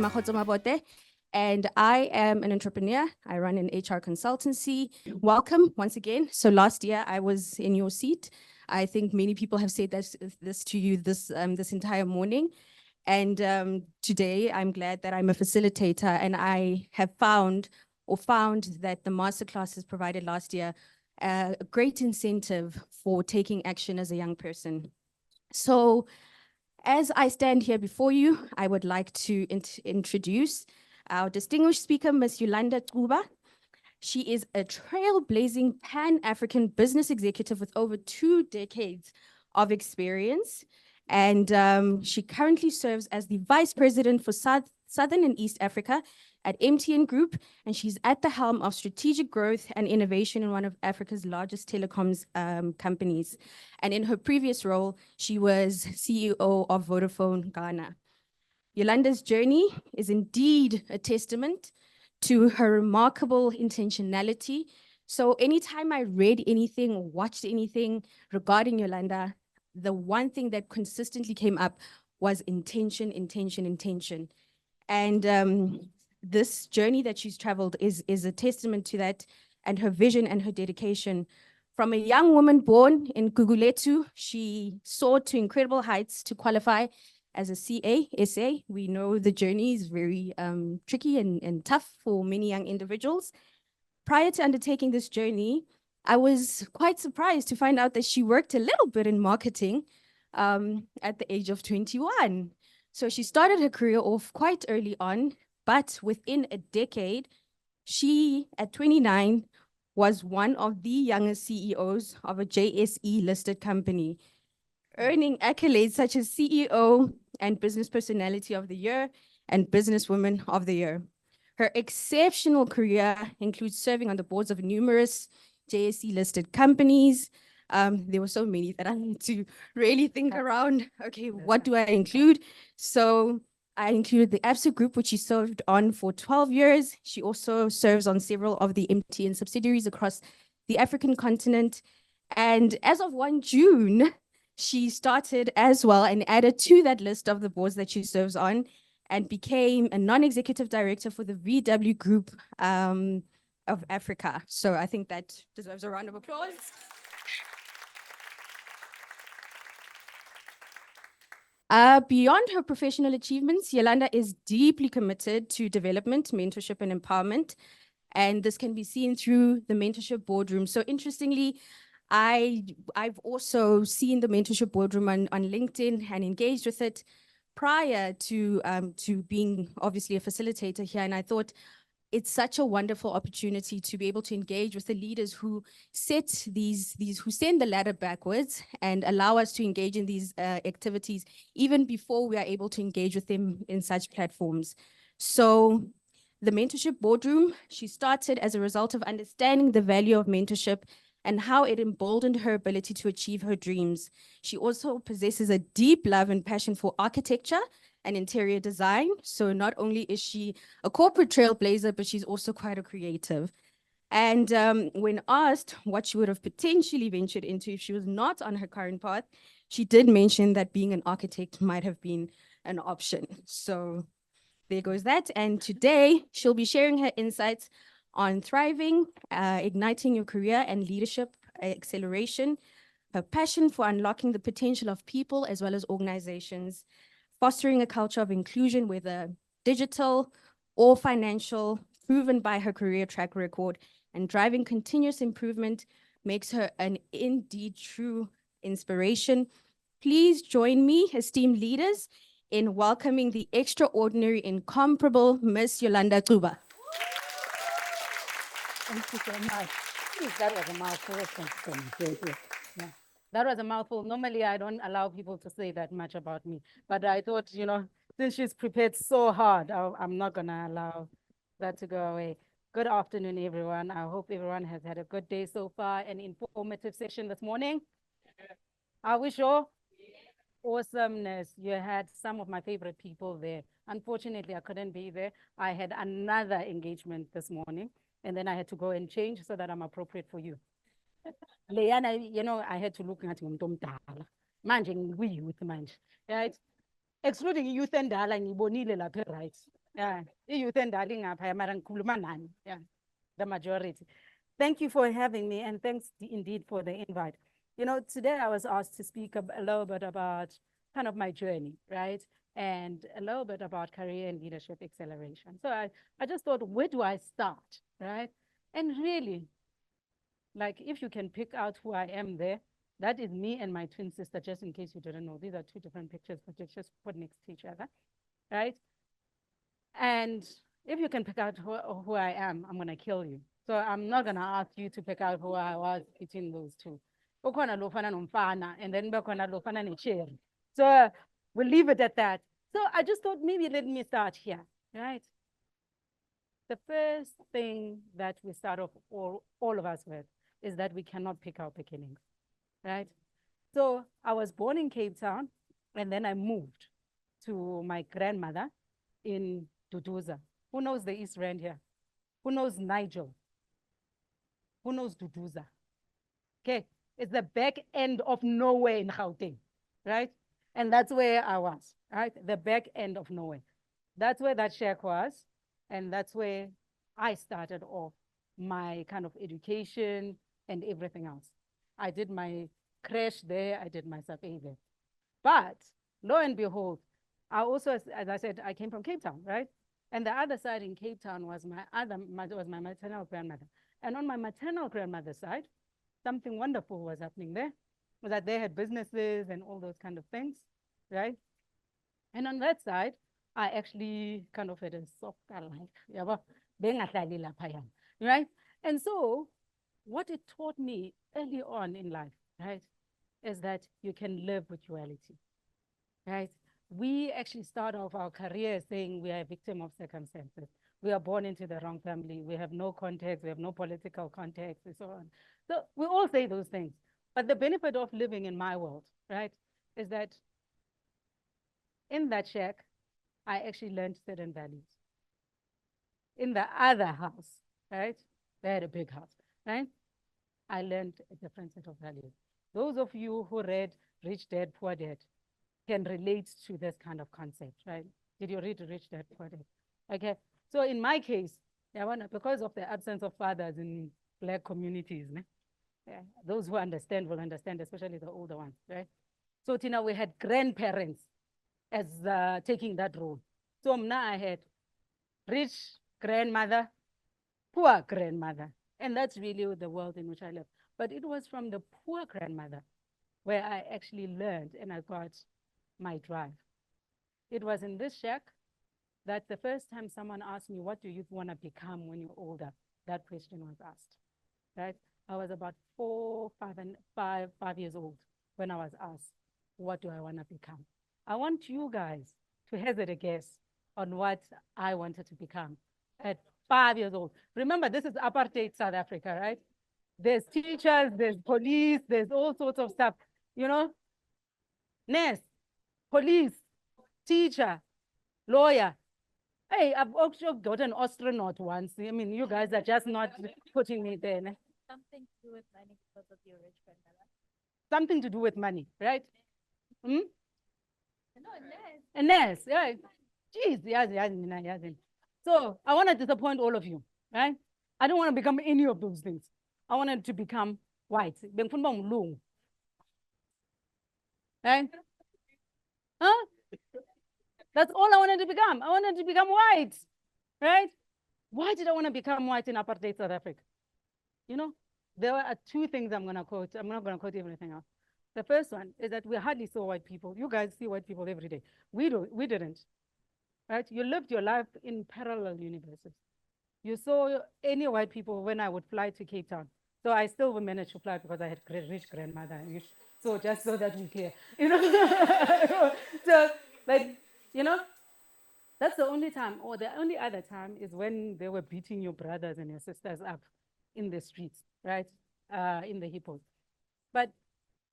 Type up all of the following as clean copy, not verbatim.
Makgotso Mabote, and I am an entrepreneur. I run an HR consultancy. Welcome once again. So last year I was in your seat. I think many people have said this to you this entire morning. And today I'm glad that I'm a facilitator, and I have found that the masterclasses provided last year a great incentive for taking action as a young person. So as I stand here before you, I would like to introduce our distinguished speaker, Ms. Yolanda Cuba. She is a trailblazing Pan-African business executive with over 2 decades of experience. And she currently serves as the Vice President for Southern and East Africa at MTN Group, and she's at the helm of strategic growth and innovation in one of Africa's largest telecoms companies. And in her previous role, she was CEO of Vodafone Ghana. Yolanda's journey is indeed a testament to her remarkable intentionality. So anytime I read anything or watched anything regarding Yolanda, the one thing that consistently came up was intention, intention, intention. And this journey that she's traveled is a testament to that, and her vision and her dedication. From a young woman born in Guguletu, she soared to incredible heights to qualify as a CA. We know the journey is very tricky and tough for many young individuals. Prior to undertaking this journey, I was quite surprised to find out that she worked a little bit in marketing at the age of 21. So she started her career off quite early on, but within a decade, she, at 29, was one of the youngest CEOs of a JSE-listed company, earning accolades such as CEO and Business Personality of the Year and Businesswoman of the Year. Her exceptional career includes serving on the boards of numerous JSE-listed companies. There were so many that I need to really think around, okay, what do I include? So I included the Absa Group, which she served on for 12 years. She also serves on several of the MTN subsidiaries across the African continent. And as of 1 June, she started as well and added to that list of the boards that she serves on and became a non-executive director for the VW Group of Africa. So I think that deserves a round of applause. Beyond her professional achievements, Yolanda is deeply committed to development, mentorship, and empowerment. And this can be seen through the mentorship boardroom. So interestingly, I've also seen the mentorship boardroom on LinkedIn and engaged with it prior to being obviously a facilitator here. And I thought it's such a wonderful opportunity to be able to engage with the leaders who set who send the ladder backwards and allow us to engage in these activities even before we are able to engage with them in such platforms. So the mentorship boardroom, she started as a result of understanding the value of mentorship and how it emboldened her ability to achieve her dreams. She also possesses a deep love and passion for architecture and interior design. So not only is she a corporate trailblazer, but she's also quite a creative. And when asked what she would have potentially ventured into if she was not on her current path, she did mention that being an architect might have been an option. So there goes that. And today she'll be sharing her insights on thriving, igniting your career and leadership acceleration, her passion for unlocking the potential of people as well as organizations, fostering a culture of inclusion, whether digital or financial, proven by her career track record, and driving continuous improvement makes her an indeed true inspiration. Please join me, esteemed leaders, in welcoming the extraordinary, incomparable Miss Yolanda Cuba. Thank you so much. That was a mouthful. Thank you. Yeah. That was a mouthful. Normally, I don't allow people to say that much about me. But I thought, since she's prepared so hard, I'm not going to allow that to go away. Good afternoon, everyone. I hope everyone has had a good day so far. An informative session this morning. Are we sure? Awesomeness. You had some of my favorite people there. Unfortunately, I couldn't be there. I had another engagement this morning, and then I had to go and change so that I'm appropriate for you. Leana, I had to look at ngumntomdala. Manje ngiyouth manje. Right? Excluding youth and dala ngibonile lapha right. Yeah, i-youth endala ingapha mara ngikhuluma nani. Yeah, the majority. Thank you for having me, and thanks indeed for the invite. You know, today I was asked to speak a little bit about kind of my journey, right? And a little bit about career and leadership acceleration. So I just thought, where do I start, right? And really, like if you can pick out who I am there, that is me and my twin sister, just in case you didn't know. These are two different pictures, but they're just put next to each other, right? And if you can pick out who I am, I'm going to kill you. So I'm not going to ask you to pick out who I was between those two. Kukhona lo ufana nomfana, and then bekhona lo ufana necherry. So we'll leave it at that. So I just thought maybe let me start here, right? The first thing that we start off all of us with is that we cannot pick our beginnings, right? So I was born in Cape Town, and then I moved to my grandmother in Duduza. Who knows the East Rand here? Who knows Nigel? Who knows Duduza? Okay, it's the back end of nowhere in Gauteng, right? And that's where I was, right? The back end of nowhere. That's where that shack was, and that's where I started off my kind of education and everything else. I did my crash there, I did my sub-A there. But lo and behold, I also, as I said, I came from Cape Town, right? And the other side in Cape Town was my maternal grandmother. And on my maternal grandmother's side, something wonderful was happening there, was that they had businesses and all those kind of things, right? And on that side, I actually kind of had a softer life, right? And so what it taught me early on in life, right, is that you can live with duality, right? We actually start off our career saying we are a victim of circumstances. We are born into the wrong family. We have no context. We have no political context and so on. So we all say those things. But the benefit of living in my world, right, is that in that shack, I actually learned certain values. In the other house, right, they had a big house, right? I learned a different set of values. Those of you who read Rich Dad, Poor Dad can relate to this kind of concept, right? Did you read Rich Dad, Poor Dad? Okay, so in my case, because of the absence of fathers in Black communities, yeah, those who understand will understand, especially the older ones, right? So Tina, we had grandparents as taking that role. So now I had rich grandmother, poor grandmother. And that's really the world in which I live. But it was from the poor grandmother where I actually learned and I got my drive. It was in this shack that the first time someone asked me, what do you want to become when you're older? That question was asked, right? I was about 5 years old when I was asked, what do I want to become? I want you guys to hazard a guess on what I wanted to become at 5 years old. Remember, this is apartheid South Africa, right? There's teachers, there's police, there's all sorts of stuff, you know? Nurse, police, teacher, lawyer. Hey, I've also got an astronaut once. I mean, you guys are just not putting me there. Something to do with money because of your rich grandmother. Something to do with money, right? Hmm? No, nurse. A nurse, yeah. Jeez, yes. So I want to disappoint all of you, right? I don't want to become any of those things. I wanted to become white. Right? Huh? That's all I wanted to become. I wanted to become white, right? Why did I want to become white in apartheid South Africa? You know, there are two things I'm going to quote. I'm not going to quote everything else. The first one is that we hardly saw white people. You guys see white people every day. We didn't, right? You lived your life in parallel universes. You saw any white people when I would fly to Cape Town. So I still would manage to fly because I had a rich grandmother. So just so that we're clear, you know. So like, you know, that's the only time, or the only other time is when they were beating your brothers and your sisters up in the streets, right? In the hippos. But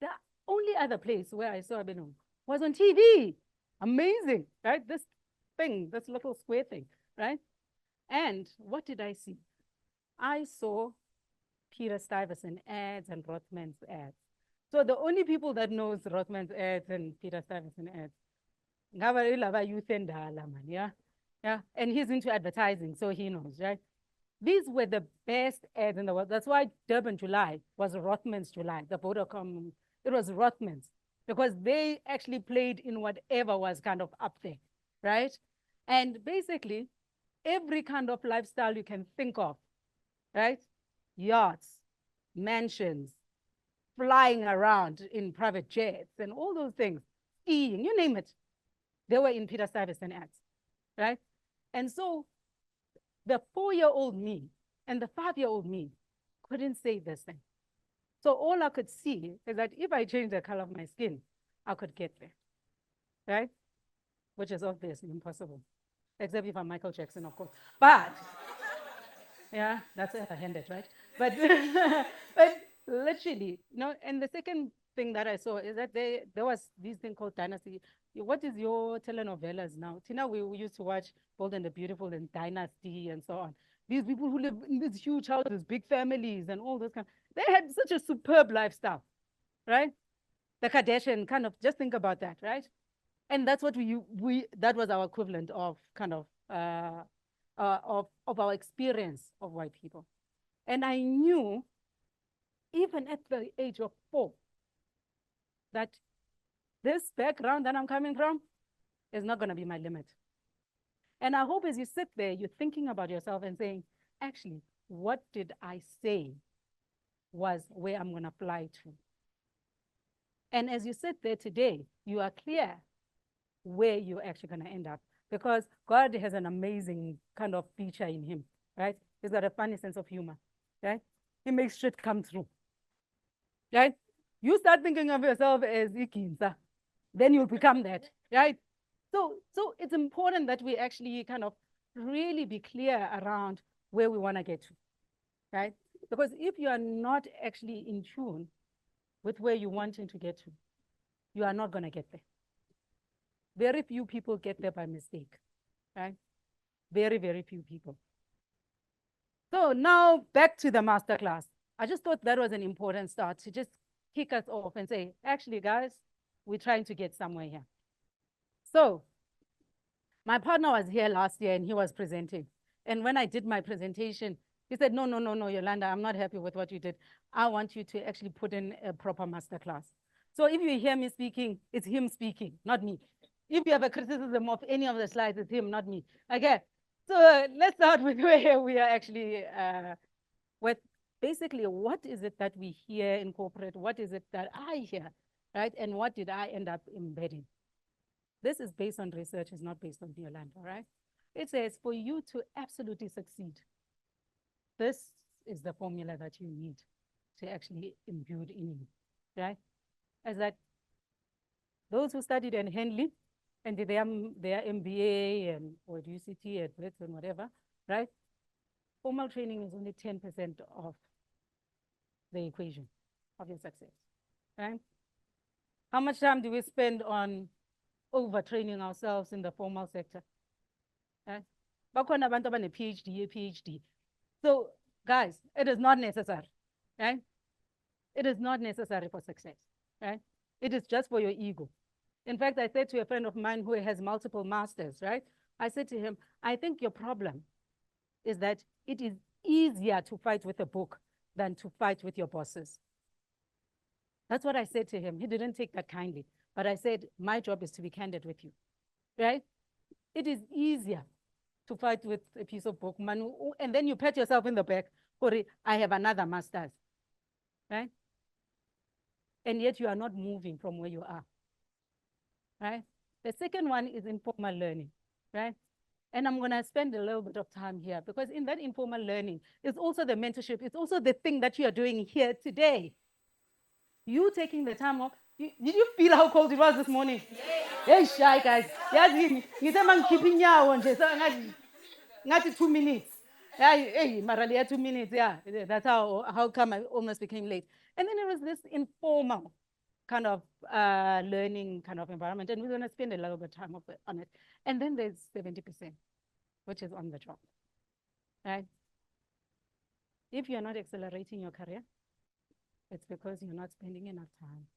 the only other place where I saw Abeno was on TV. Amazing, right? This thing, this little square thing, right? And what did I see? I saw Peter Stuyvesant ads and Rothman's ads. So the only people that knows Rothman's ads and Peter Stuyvesant ads, ngaba ilaba youth endala man, yeah? Yeah, and he's into advertising, so he knows, right? These were the best ads in the world. That's why Durban July was Rothman's July, the Vodacom, it was Rothman's, because they actually played in whatever was kind of up there, right? And basically, every kind of lifestyle you can think of, right? Yachts, mansions, flying around in private jets, and all those things, skiing, you name it. They were in Peter Stuyvesant ads, right? And so the 4-year-old me and the 5-year-old me couldn't say this thing. So all I could see is that if I changed the color of my skin, I could get there, right? Which is obviously impossible, except if I'm Michael Jackson, of course. But, yeah, that's handed, right? But, but literally, and the second thing that I saw is that there was this thing called Dynasty. What is your telenovelas now? Tina, we used to watch Bold and the Beautiful and Dynasty and so on. These people who live in these huge houses, big families and all those they had such a superb lifestyle, right? The Kardashian kind of, just think about that, right? And that's what that was our equivalent of kind of our experience of white people. And I knew, even at the age of 4, that this background that I'm coming from is not going to be my limit. And I hope as you sit there, you're thinking about yourself and saying, actually, what did I say was where I'm going to fly to? And as you sit there today, you are clear where you're actually going to end up, because God has an amazing kind of feature in him, right? He's got a funny sense of humor, right? He makes shit come through, right? You start thinking of yourself as Ikinsa, then you'll become that, right? So it's important that we actually kind of really be clear around where we want to get to, right? Because if you are not actually in tune with where you're wanting to get to, you are not going to get there. Very few people get there by mistake, right? Very, very few people. So now back to the masterclass. I just thought that was an important start to just kick us off and say, actually, guys, we're trying to get somewhere here. So my partner was here last year and he was presenting. And when I did my presentation, he said, no, Yolanda, I'm not happy with what you did. I want you to actually put in a proper masterclass. So if you hear me speaking, it's him speaking, not me. If you have a criticism of any of the slides, it's him, not me. Okay, so let's start with where we are actually, with basically what is it that we hear in corporate? What is it that I hear, right? And what did I end up embedding? This is based on research, it's not based on Yolanda, right? It says for you to absolutely succeed, this is the formula that you need to actually imbue in you, right? As that those who studied in Henley and did their MBA and or UCT at Blitz and whatever, right? Formal training is only 10% of the equation of your success, right? How much time do we spend on overtraining ourselves in the formal sector? Right? Bakhona abantu PhD. So guys, it is not necessary, right? It is not necessary for success, right? It is just for your ego. In fact, I said to a friend of mine who has multiple masters, right? I said to him, I think your problem is that it is easier to fight with a book than to fight with your bosses. That's what I said to him. He didn't take that kindly, but I said, my job is to be candid with you, right? It is easier to fight with a piece of book, and then you pat yourself in the back, I have another master's, right? And yet you are not moving from where you are, right? The second one is informal learning, right? And I'm gonna spend a little bit of time here because in that informal learning, it's also the mentorship, it's also the thing that you are doing here today. You taking the time off. Did you feel how cold it was this morning? Hey, shy guys. Yes, I'm keeping you on just 2 minutes. Hey, Maralia, 2 minutes. Yeah, that's how come I almost became late. And then it was this informal kind of learning kind of environment, and we're going to spend a little bit of time on it. And then there's 70%, which is on the job, right? If you're not accelerating your career, it's because you're not spending enough time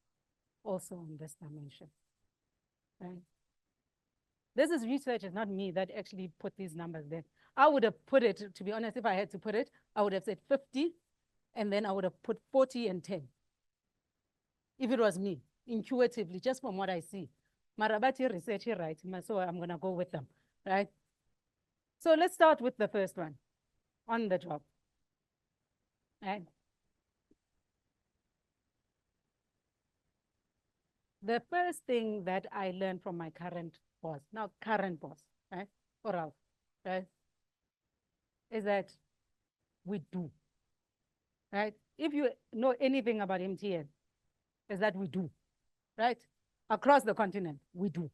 also on this dimension, right? This is research, it's not me that actually put these numbers there. I would have put it, to be honest, if I had to put it, I would have said 50, and then I would have put 40 and 10. If it was me, intuitively, just from what I see. Marabati research, right? So I'm gonna go with them, right? So let's start with the first one, on the job, right? The first thing that I learned from my current boss, right? Oral, right? Is that we do, right? If you know anything about MTN, is that we do, right? Across the continent, we do,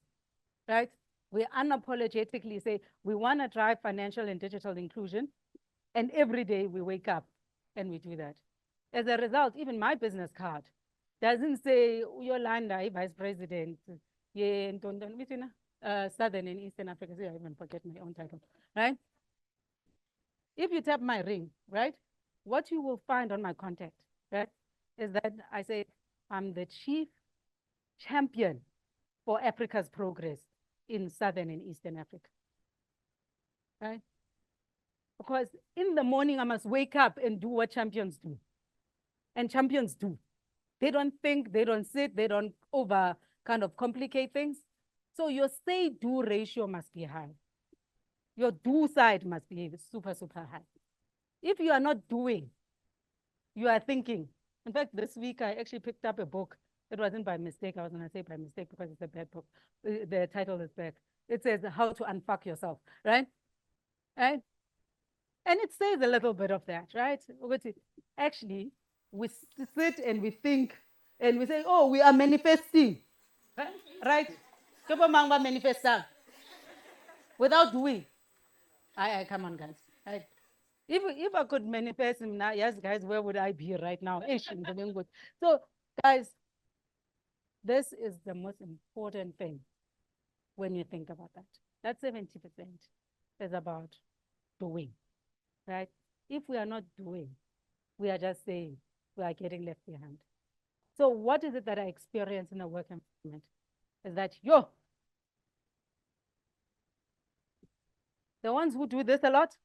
right? We unapologetically say we want to drive financial and digital inclusion, and every day we wake up and we do that. As a result, even my business card doesn't say Yolanda, Vice President, Southern and Eastern Africa. See, I even forget my own title, right? If you tap my ring, right, what you will find on my contact, right, is that I say I'm the chief champion for Africa's progress in Southern and Eastern Africa, right? Because in the morning, I must wake up and do what champions do. And champions do. They don't think, they don't sit, they don't over kind of complicate things. So your say-do ratio must be high. Your do side must be super, super high. If you are not doing, you are thinking. In fact, this week I actually picked up a book. It wasn't by mistake. I was going to say by mistake because it's a bad book. The title is bad. It says How to Unfuck Yourself, right? Right? And it says a little bit of that, right? Actually, we sit and we think and we say, oh, we are manifesting, right? Manifesting without doing. I come on, guys. Right? If I could manifest him now, yes, guys, where would I be right now? So, guys, this is the most important thing when you think about that. That 70% is about doing, right? If we are not doing, we are just saying we are getting left behind. So what is it that I experience in the work environment? Is that, the ones who do this a lot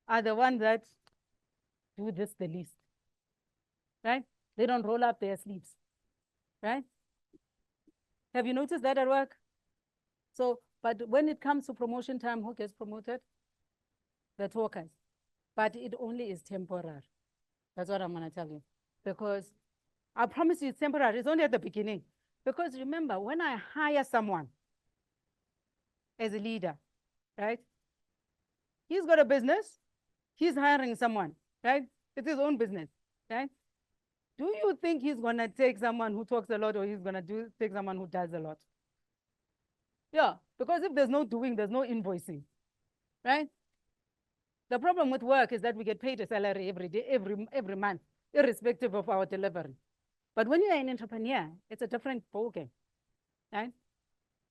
are the ones that do this the least, right? They don't roll up their sleeves, right? Have you noticed that at work? So, but when it comes to promotion time, who gets promoted? The talkers. But it only is temporary. That's what I'm gonna tell you. Because I promise you it's temporary, it's only at the beginning. Because remember, when I hire someone as a leader, right? He's got a business, he's hiring someone, right? It's his own business, right? Do you think he's gonna take someone who talks a lot or he's gonna take someone who does a lot? Yeah, because if there's no doing, there's no invoicing, right? The problem with work is that we get paid a salary every day, every month, irrespective of our delivery. But when you're an entrepreneur, it's a different ballgame, right?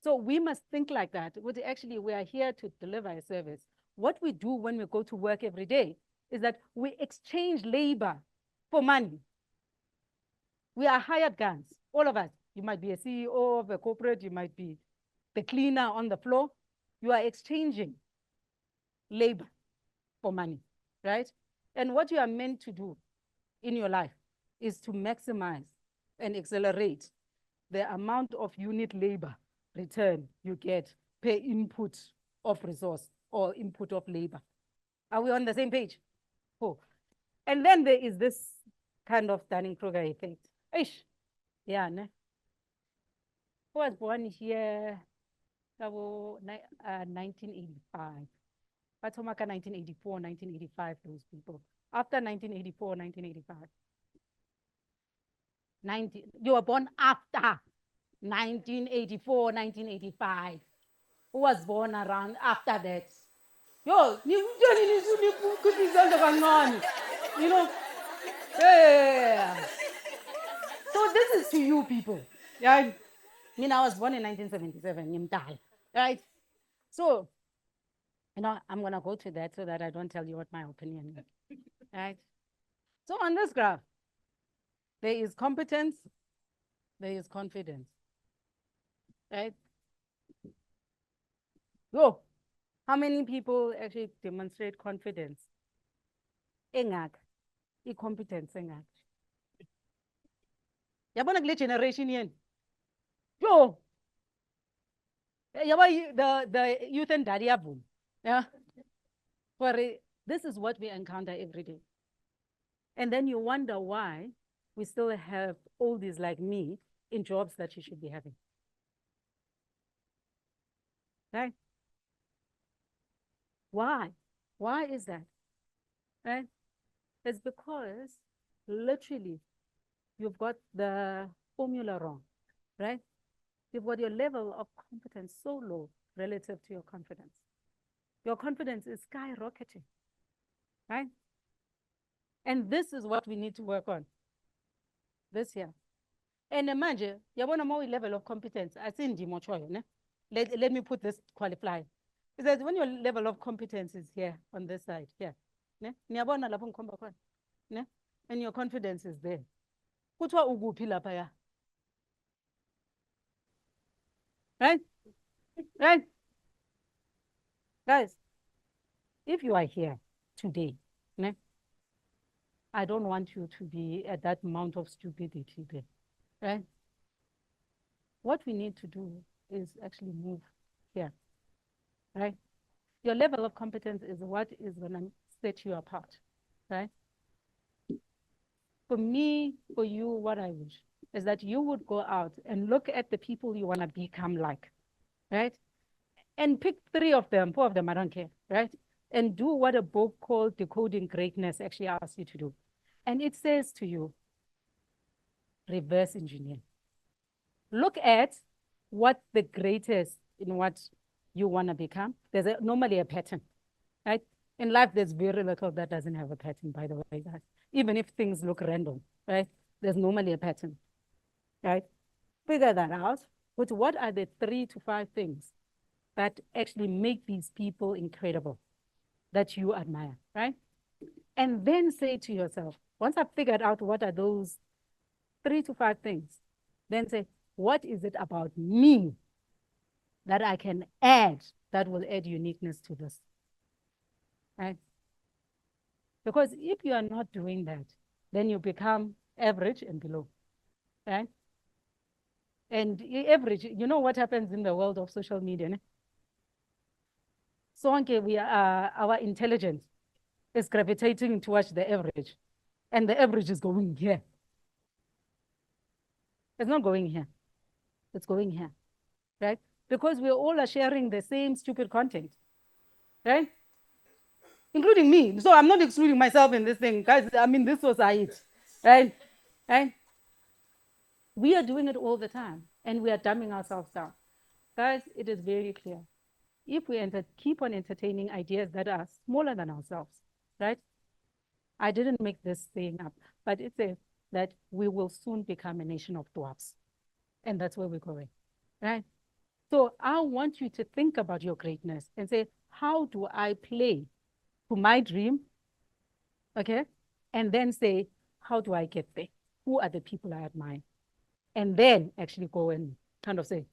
So we must think like that. Actually, we are here to deliver a service. What we do when we go to work every day is that we exchange labor for money. We are hired guns, all of us. You might be a CEO of a corporate, you might be the cleaner on the floor. You are exchanging labor for money, right? And what you are meant to do in your life is to maximize and accelerate the amount of unit labor return you get per input of resource or input of labor. Are we on the same page? Oh. And then there is this kind of Dunning-Kruger effect. Ish. Yeah, ne? Who was born here 1985. Batomaka 1984, 1985, those people. After 1984, 1985. you were born after 1984, 1985. Who was born around after that? You know, yeah. So this is to you people. Yeah. I mean, I was born in 1977, right? So, I'm going to go to that so that I don't tell you what my opinion is, right? So on this graph, there is competence, there is confidence, right? Yo, how many people actually demonstrate confidence? Engak, competence engak. Yabona kule generation yen. Yo, the youth and daddy abum. Yeah. For this is what we encounter every day. And then you wonder why we still have oldies like me in jobs that you should be having. Right? Why? Why is that? Right? It's because literally you've got the formula wrong, right? You've got your level of competence so low relative to your confidence. Your confidence is skyrocketing, right? And this is what we need to work on this year. And imagine, you want a more level of competence. I think let me put this qualifier. It says when your level of competence is here on this side, here, ne? Ne? And your confidence is there. Right? Right? Guys, if you are here today, ne? I don't want you to be at that amount of stupidity there, right? What we need to do is actually move here, right? Your level of competence is what is going to set you apart, right? For me, for you, what I wish is that you would go out and look at the people you want to become like, right? And pick 3 of them, 4 of them, I don't care, right? And do what a book called Decoding Greatness actually asks you to do. And it says to you, reverse engineer. Look at what the greatest in what you want to become. There's normally a pattern, right? In life, there's very little that doesn't have a pattern, by the way, guys. Even if things look random, right? There's normally a pattern, right? Figure that out. But what are the 3 to 5 things that actually make these people incredible, that you admire, right? And then say to yourself, once I've figured out what are those 3 to 5 things, then say, what is it about me that I can add that will add uniqueness to this, right? Because if you are not doing that, then you become average and below, right? And average, you know what happens in the world of social media? Ne? So we are, our intelligence is gravitating towards the average, and the average is going here. It's not going here. It's going here, right? Because we all are sharing the same stupid content, right? Including me. So I'm not excluding myself in this thing, guys. I mean, this was it, right? Right? We are doing it all the time, and we are dumbing ourselves down. Guys, it is very clear. If we keep on entertaining ideas that are smaller than ourselves, right? I didn't make this thing up, but it says that we will soon become a nation of dwarfs. And that's where we're going, right? So I want you to think about your greatness and say, how do I play to my dream? Okay. And then say, how do I get there? Who are the people I admire? And then actually go and kind of say,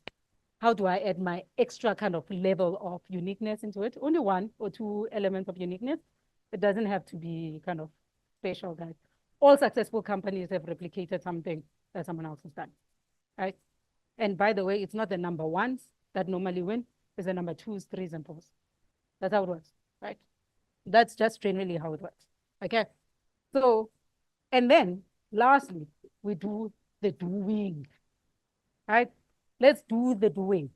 how do I add my extra kind of level of uniqueness into it? Only 1 or 2 elements of uniqueness. It doesn't have to be kind of special, guys. All successful companies have replicated something that someone else has done, right? And by the way, it's not the number 1s that normally win. It's the number 2s, 3s, and 4s. That's how it works, right? That's just generally how it works, okay? So, and then lastly, we do the doing, right? Let's do the doing,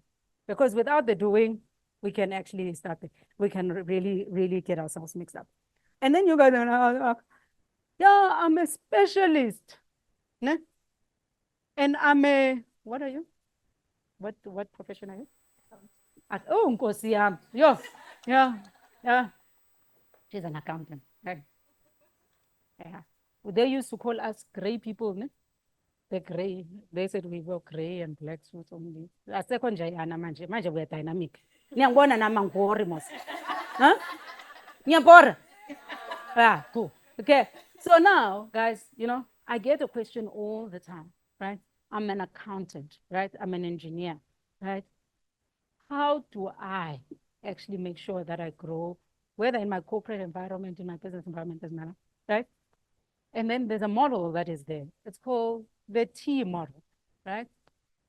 because without the doing, we can actually start it. We can really, really get ourselves mixed up. And then you guys are, yeah, I'm a specialist, ne? And I'm a, what are you? What profession are you? Oh, Nkosi yami. Yo, yeah. She's an accountant, right? Yeah. They used to call us gray people, ne? The gray. They said we were gray and black suits only. Asekho njayana manje we are dynamic. Niyangibona nama ngori mos. Huh? Ngiyabona. Yeah, cool. Okay. So now, guys, you know, I get a question all the time, right? I'm an accountant, right? I'm an engineer, right? How do I actually make sure that I grow, whether in my corporate environment, in my business environment, doesn't matter, right? And then there's a model that is there. It's called the T model, right?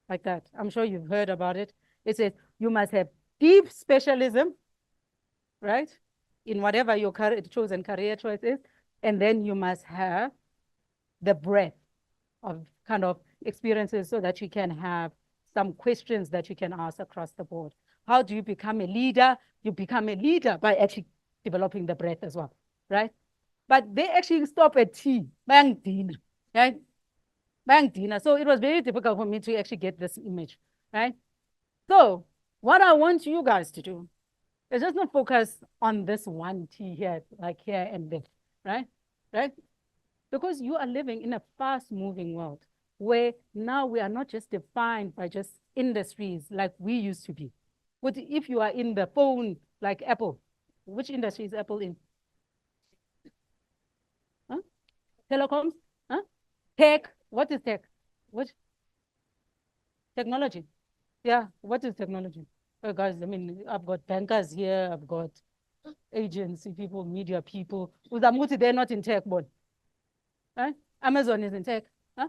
Like that. I'm sure you've heard about it. It says you must have deep specialism, right? In whatever your chosen career choice is. And then you must have the breadth of kind of experiences so that you can have some questions that you can ask across the board. How do you become a leader? You become a leader by actually developing the breadth as well, right? But they actually stop at T, bang dinner, right? Bang dinner. So it was very difficult for me to actually get this image, right? So what I want you guys to do is just not focus on this one T here, like here and there, right? Right? Because you are living in a fast-moving world where now we are not just defined by just industries like we used to be. But if you are in the phone, like Apple, which industry is Apple in? Huh? Telecoms? Huh? Tech? What is tech? What? Technology. Yeah, what is technology? Well, guys, I mean, I've got bankers here, I've got agency people, media people. Uzamuti, they're not in tech, but right? Amazon is in tech. Huh?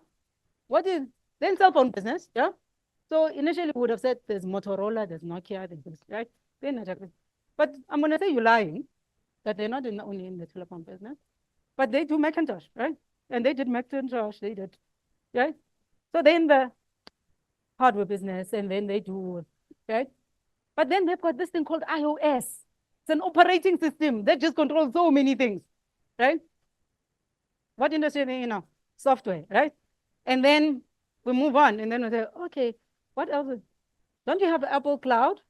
What is then cell phone business? Yeah. So initially we would have said there's Motorola, there's Nokia, there's this, right? They're not exactly. But I'm gonna say you're lying, that they're not only in the telephone business, but they do Macintosh, right? And they did Macintosh, they did, right? So they're in the hardware business, and then they do, right? But then they've got this thing called iOS. It's an operating system that just controls so many things, right? What industry are they in now? Software, right? And then we move on, and then we say, okay, what else? Don't you have Apple Cloud?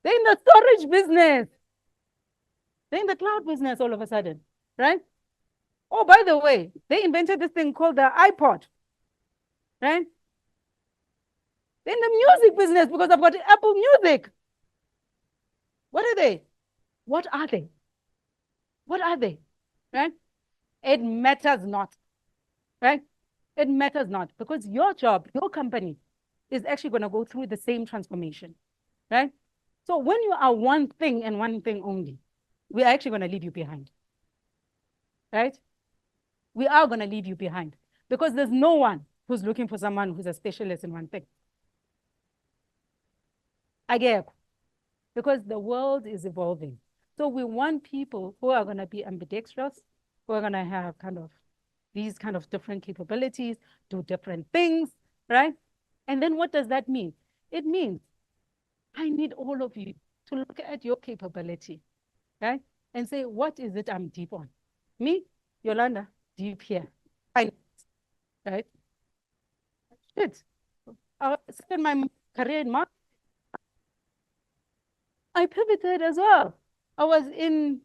They're in the storage business. They're in the cloud business all of a sudden, right? Oh, by the way, they invented this thing called the iPod, right? They're in the music business because I've got Apple Music. What are they? What are they? What are they? Right? It matters not, right? It matters not because your job, your company is actually going to go through the same transformation, right? So when you are one thing and one thing only, we are actually going to leave you behind, right? We are going to leave you behind because there's no one who's looking for someone who's a specialist in one thing. I get it. Because the world is evolving. So we want people who are going to be ambidextrous, who are going to have kind of these kind of different capabilities, do different things, right? And then what does that mean? It means I need all of you to look at your capability, right? And say, what is it I'm deep on? Me, Yolanda, deep here. Right? Shit. I started my career in marketing. I pivoted as well. I was in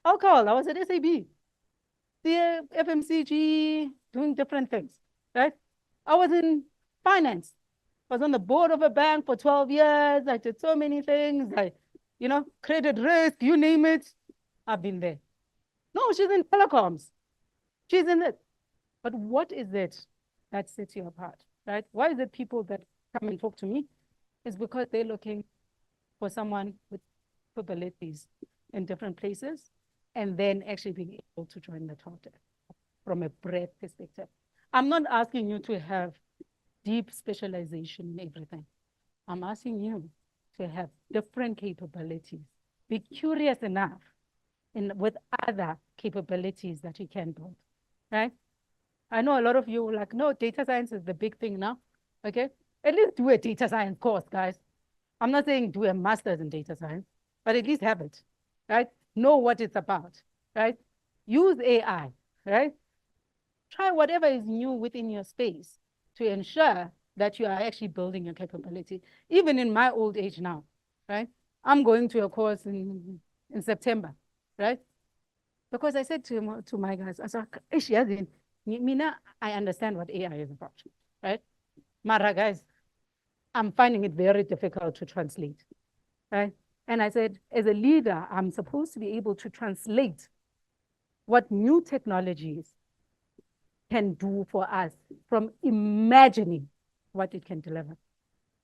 alcohol. I was at SAB, the FMCG, doing different things, right? I was in finance. I was on the board of a bank for 12 years. I did so many things. Credit risk, you name it. I've been there. No, she's in telecoms. She's in it. But what is it that sets you apart, right? Why is it people that come and talk to me? It's because they're looking for someone with capabilities in different places, and then actually being able to join the total from a breadth perspective. I'm not asking you to have deep specialization in everything. I'm asking you to have different capabilities. Be curious enough with other capabilities that you can build, right? I know a lot of you are like, no, data science is the big thing now, okay? At least do a data science course, guys. I'm not saying do a master's in data science, but at least have it, right? Know what it's about, right? Use AI, right? Try whatever is new within your space to ensure that you are actually building your capability. Even in my old age now, right? I'm going to a course in September, right? Because I said to my guys, I said, Mina, I understand what AI is about, right? Mara, guys, I'm finding it very difficult to translate, right? And I said, as a leader, I'm supposed to be able to translate what new technologies can do for us from imagining what it can deliver.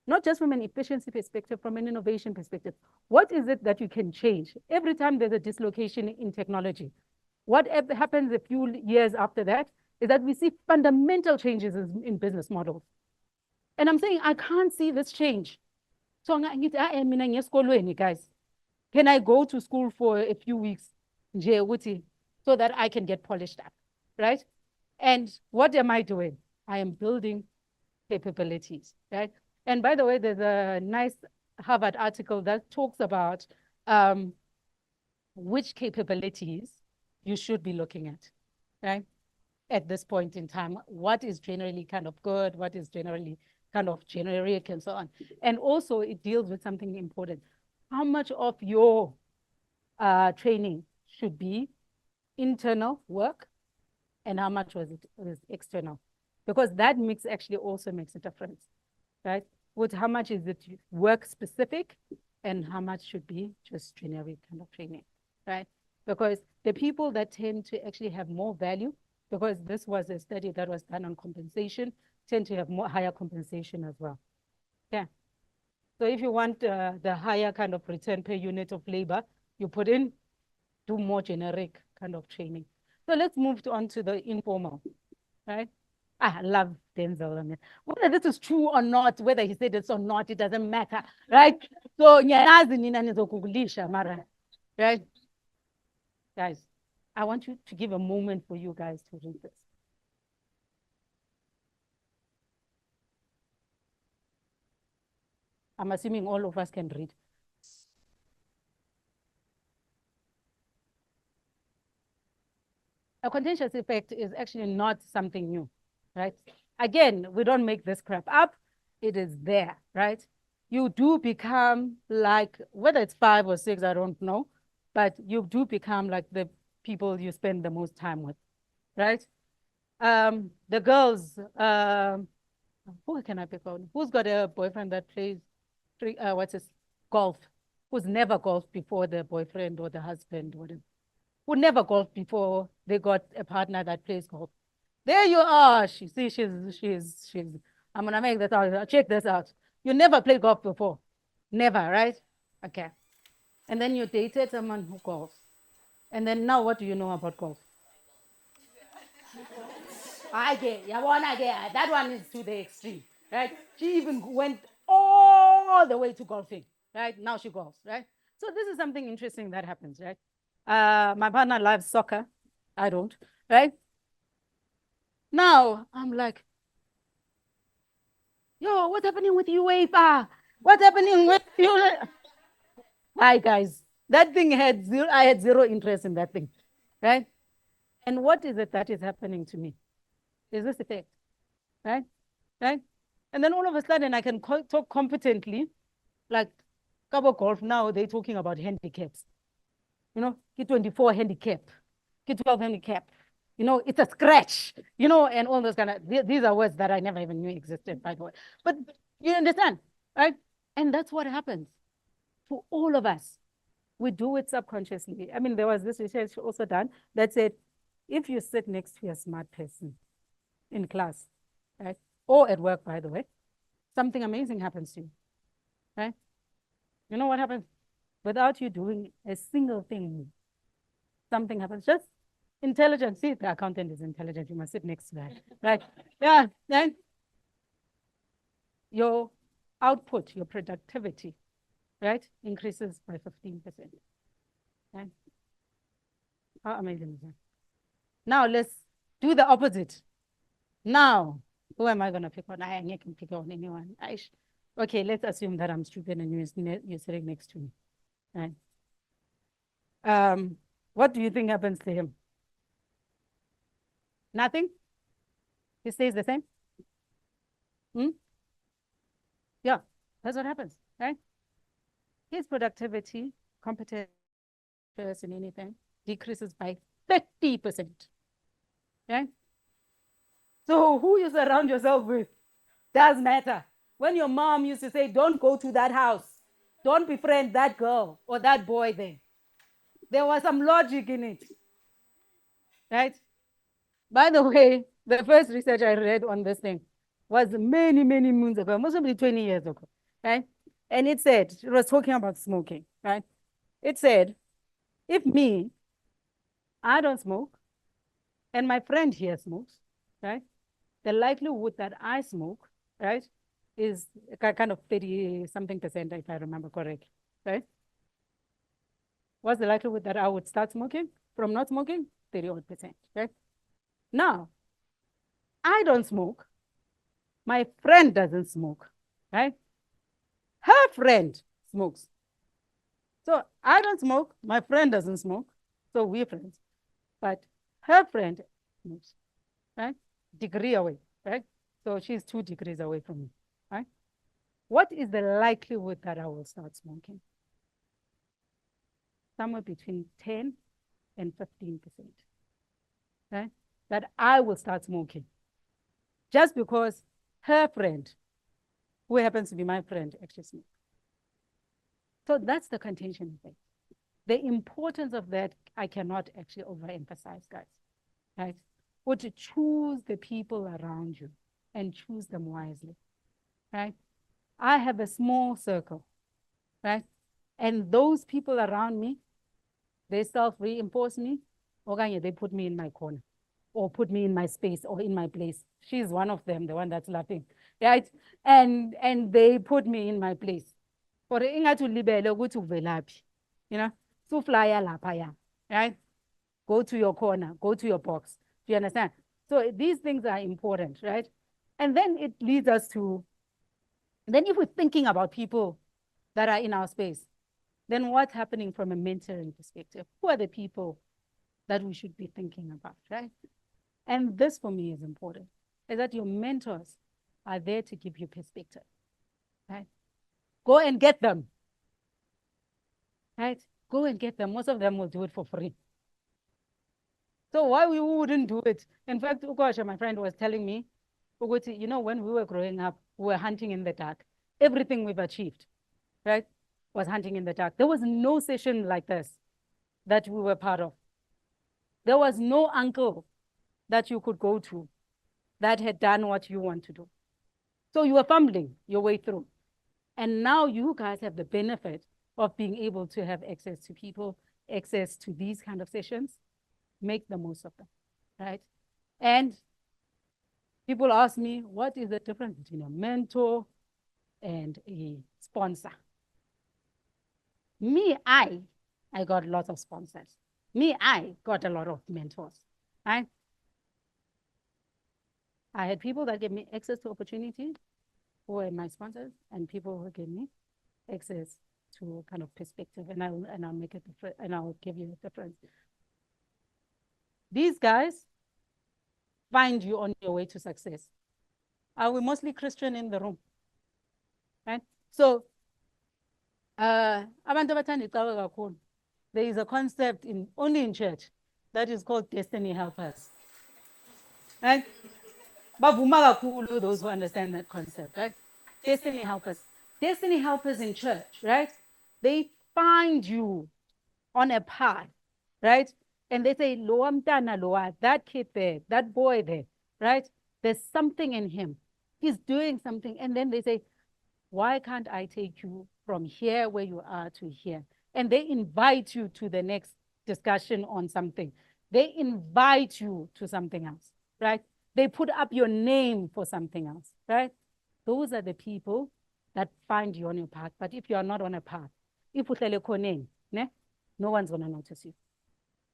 not just from an efficiency perspective, from an innovation perspective. What is it that you can change? Every time there's a dislocation in technology, what happens a few years after that is that we see fundamental changes in business models. And I'm saying, I can't see this change. So guys, can I go to school for a few weeks so that I can get polished up, right? And what am I doing? I am building capabilities, right? And by the way, there's a nice Harvard article that talks about which capabilities you should be looking at, right? At this point in time, what is generally kind of good, what is generally kind of generic and so on. And also it deals with something important. How much of your training should be internal work and how much was external? Because that mix actually also makes a difference, right? With how much is it work specific and how much should be just generic kind of training, right? Because the people that tend to actually have more value, because this was a study that was done on compensation, tend to have higher compensation as well. Yeah. So if you want the higher kind of return per unit of labor, you put in, do more generic kind of training. So let's move on to the informal, right? I love Denzel. I mean, whether this is true or not, whether he said it or not, it doesn't matter, right? So, right? Guys, I want you to give a moment for you guys to read this. I'm assuming all of us can read. A contentious effect is actually not something new, right? Again, we don't make this crap up. It is there, right? You do become like, whether it's 5 or 6, I don't know, but you do become like the people you spend the most time with, right? The girls, who can I pick on? Who's got a boyfriend that plays, golf? Who's never golfed before the boyfriend or the husband, whatever? Who never golfed before they got a partner that plays golf? There you are. She's, I'm gonna make this out. Check this out. You never played golf before. Never, right? Okay. And then you dated someone who golfs. And then now what do you know about golf? I get, that one is to the extreme, right? She even went all the way to golfing, right? Now she golfs, right? So this is something interesting that happens, right? My partner loves soccer. I don't, right? Now I'm like, yo, what's happening with UEFA? What's happening with you? Hi guys, that thing had zero, I had zero interest in that thing, right? And what is it that is happening to me? Is this effect, right? Right? And then all of a sudden I can talk competently, like Cabo Golf now, they're talking about handicaps. You know, K24 handicap, K12 handicap. You know, it's a scratch, you know, and all those kind of, these are words that I never even knew existed, by the way. But you understand, right? And that's what happens to all of us. We do it subconsciously. I mean, there was this research also done that said, if you sit next to a smart person in class, right, or at work, by the way, something amazing happens to you, right? You know what happens? Without you doing a single thing, something happens. Just intelligence. See, the accountant is intelligent. You must sit next to that, right? Yeah, then your output, your productivity, right, increases by 15%. Right? How amazing is that? Now let's do the opposite. Now, who am I going to pick on? I can pick on anyone. Okay, let's assume that I'm stupid and you're sitting next to me. Right? What do you think happens to him? Nothing? He stays the same? Yeah, that's what happens, right? His productivity, competence in anything, decreases by 30%. Right? So who you surround yourself with does matter. When your mom used to say, don't go to that house, don't befriend that girl or that boy there was some logic in it, right? By the way, the first research I read on this thing, was many, many moons ago, most probably 20 years ago, right? And it said, it was talking about smoking, right? It said, if me, I don't smoke, and my friend here smokes, right? The likelihood that I smoke, right, is kind of 30 something percent, if I remember correctly, right? What's the likelihood that I would start smoking from not smoking? 30%, right? Now, I don't smoke. My friend doesn't smoke, right? Her friend smokes. So I don't smoke, my friend doesn't smoke, so we're friends. But her friend smokes, right? Degree away, right? So she's 2 degrees away from me, right? What is the likelihood that I will start smoking? Somewhere between 10 and 15%, right? That I will start smoking. Just because her friend, who happens to be my friend, actually smokes. So that's the contention thing. The importance of that, I cannot actually overemphasize, guys, right? Or to choose the people around you and choose them wisely, right? I have a small circle, right? And those people around me, they self-reinforce me, or they put me in my corner, or put me in my space, or in my place. She's one of them, the one that's laughing, right? And they put me in my place. For ingathi ulibele ukuthi uvelaphi, you know, so flyer laphaya, right? Go to your corner, go to your box. Do you understand? So these things are important, right? And then it leads us to, then if we're thinking about people that are in our space, then what's happening from a mentoring perspective? Who are the people that we should be thinking about, right? And this for me is important, is that your mentors are there to give you perspective, right? Go and get them, right? Go and get them. Most of them will do it for free. So why we wouldn't do it? In fact, Ukosha, my friend, was telling me, you know, when we were growing up, we were hunting in the dark. Everything we've achieved, right, was hunting in the dark. There was no session like this that we were part of. There was no uncle that you could go to that had done what you want to do. So you were fumbling your way through. And now you guys have the benefit of being able to have access to people, access to these kind of sessions. Make the most of them, right? And people ask me, what is the difference between a mentor and a sponsor? Me, I got lots of sponsors. Me, I got a lot of mentors, right? I had people that gave me access to opportunities who were my sponsors, and people who gave me access to kind of perspective, and I'll make it different, and I'll give you a difference. These guys find you on your way to success. Are we mostly Christian in the room? Right? So, there is a concept only in church that is called destiny helpers. Right? Those who understand that concept, right? Destiny helpers. Destiny helpers in church, right? They find you on a path, right? And they say, Loa mtana loa, that kid there, that boy there, right? There's something in him. He's doing something. And then they say, why can't I take you from here where you are to here? And they invite you to the next discussion on something. They invite you to something else, right? They put up your name for something else, right? Those are the people that find you on your path. But if you are not on a path, if you no one's going to notice you.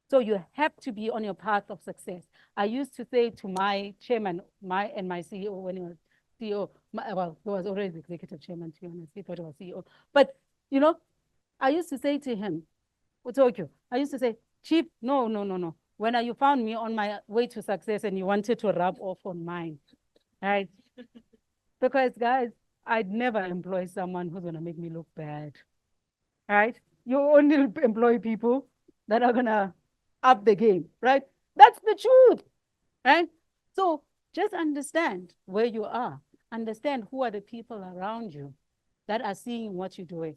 So you have to be on your path of success. I used to say to my chairman, my CEO, when he was CEO, well, he was already executive chairman, to be honest, he thought he was CEO. But, you know, I used to say to him, I used to say, Chief, no. When you found me on my way to success and you wanted to rub off on mine, right? Because, guys, I'd never employ someone who's going to make me look bad, right? You only employ people that are going to up the game, right? That's the truth, right? So just understand where you are. Understand who are the people around you that are seeing what you're doing.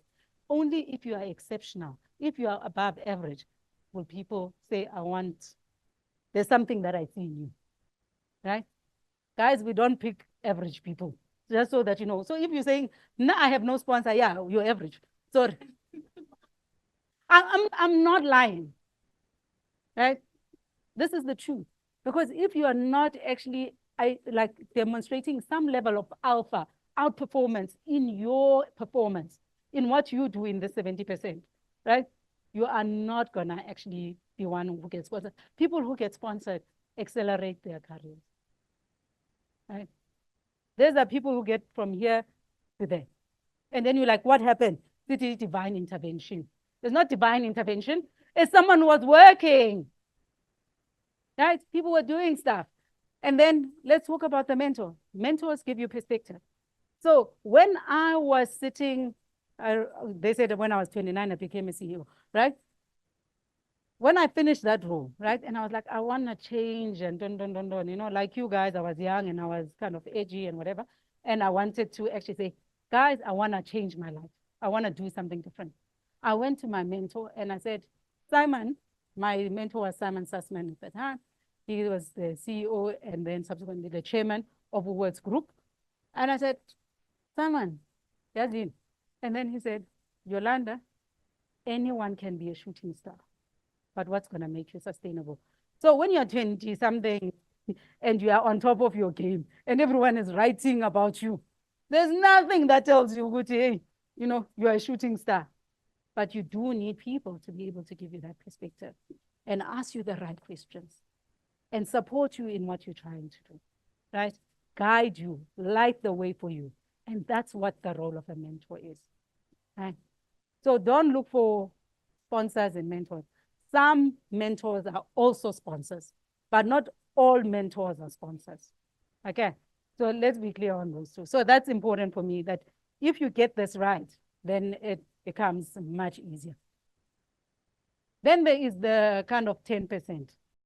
Only if you are exceptional, if you are above average, will people say, there's something that I see in you, right? Guys, we don't pick average people, just so that you know. So if you're saying, no, I have no sponsor, yeah, you're average. Sorry. I'm not lying, right? This is the truth. Because if you are not actually like demonstrating some level of alpha, outperformance in your performance, in what you do in the 70%, right? You are not gonna actually be one who gets sponsored. People who get sponsored accelerate their careers, right? There's are people who get from here to there. And then you're like, what happened? This is divine intervention. It's not divine intervention. It's someone who was working, right? People were doing stuff. And then let's talk about the mentor. Mentors give you perspective. So when I was sitting, they said that when I was 29, I became a CEO, right? When I finished that role, right? And I was like, I want to change and you know, like you guys, I was young and I was kind of edgy and whatever. And I wanted to actually say, guys, I want to change my life. I want to do something different. I went to my mentor and I said, Simon, my mentor was Simon Sussman at the time. He was the CEO and then subsequently the chairman of Woolworths Group. And I said, Simon, Yazin. And then he said, Yolanda, anyone can be a shooting star, but what's going to make you sustainable? So when you're 20 something and you are on top of your game and everyone is writing about you, there's nothing that tells you, hey, you know, you're a shooting star. But you do need people to be able to give you that perspective and ask you the right questions and support you in what you're trying to do, right? Guide you, light the way for you. And that's what the role of a mentor is, right? So don't look for sponsors and mentors. Some mentors are also sponsors, but not all mentors are sponsors, okay? So let's be clear on those two. So that's important for me, that if you get this right, then it becomes much easier. Then there is the kind of 10%.